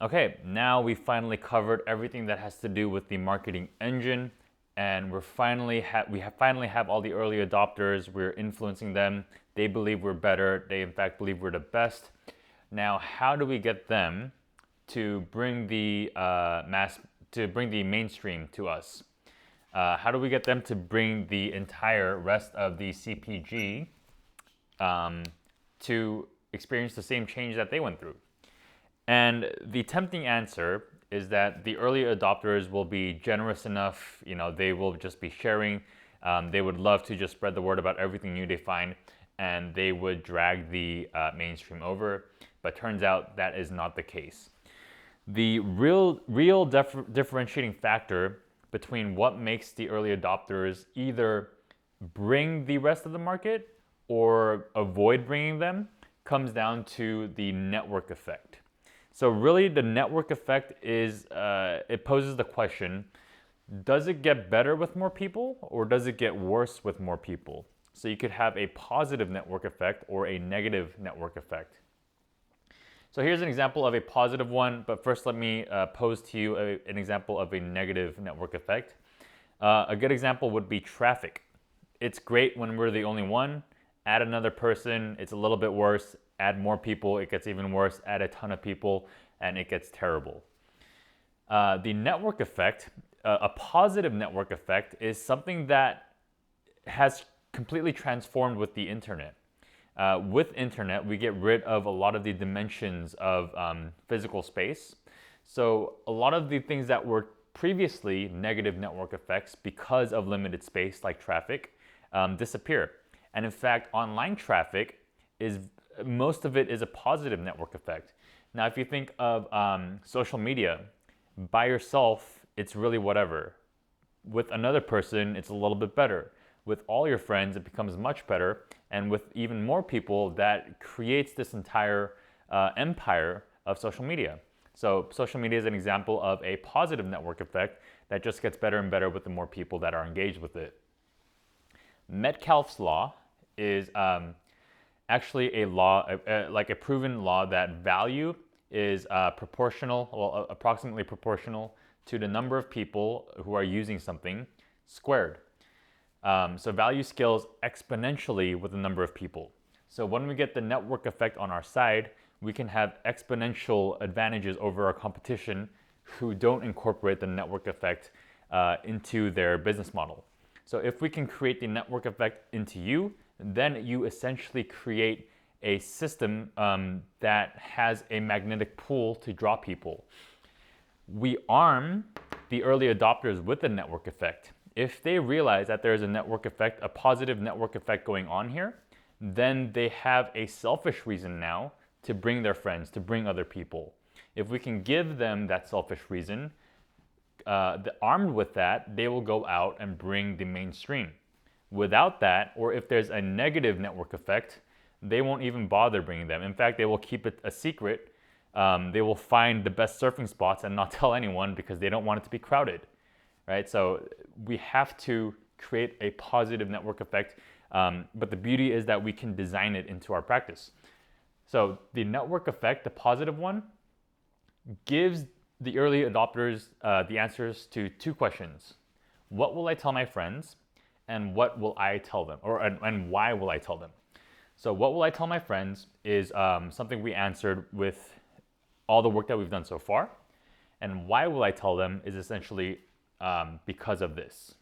Okay, now we finally covered everything that has to do with the marketing engine, and we finally have all the early adopters. We're influencing them. They believe we're better. They in fact believe we're the best. Now, how do we get them to bring the mainstream to us? How do we get them to bring the entire rest of the CPG to experience the same change that they went through? And the tempting answer is that the early adopters will be generous enough, they will just be sharing. They would love to just spread the word about everything new they find, and they would drag the mainstream over. But turns out that is not the case. The real differentiating factor between what makes the early adopters either bring the rest of the market or avoid bringing them comes down to the network effect. So really, the network effect is it poses the question: does it get better with more people, or does it get worse with more people? So you could have a positive network effect or a negative network effect. So here's an example of a positive one, but first let me pose to you an example of a negative network effect. A good example would be traffic. It's great when we're the only one. Add another person, it's a little bit worse. Add more people, it gets even worse. Add a ton of people, and it gets terrible. The network effect, a positive network effect, is something that has completely transformed with the internet. With internet, we get rid of a lot of the dimensions of physical space. So a lot of the things that were previously negative network effects because of limited space, like traffic, disappear. And in fact, online traffic is most of it is a positive network effect. Now, if you think of social media, by yourself, it's really whatever. With another person, it's a little bit better. With all your friends, it becomes much better. And with even more people, that creates this entire empire of social media. So social media is an example of a positive network effect that just gets better and better with the more people that are engaged with it. Metcalfe's law is actually a law, like a proven law, that value is proportional, well, approximately proportional to the number of people who are using something squared. So value scales exponentially with the number of people. So when we get the network effect on our side, we can have exponential advantages over our competition who don't incorporate the network effect into their business model. So if we can create the network effect into you, then you essentially create a system that has a magnetic pull to draw people. We arm the early adopters with the network effect. If they realize that there's a network effect, a positive network effect going on here, then they have a selfish reason now to bring their friends, to bring other people. If we can give them that selfish reason, armed with that, they will go out and bring the mainstream. Without that, or if there's a negative network effect, they won't even bother bringing them. In fact, they will keep it a secret. They will find the best surfing spots and not tell anyone because they don't want it to be crowded, right? So we have to create a positive network effect, but the beauty is that we can design it into our practice. So the network effect, the positive one, gives the early adopters the answers to two questions. What will I tell my friends? And what will I tell them? And why will I tell them? So what will I tell my friends is something we answered with all the work that we've done so far. And why will I tell them is essentially because of this.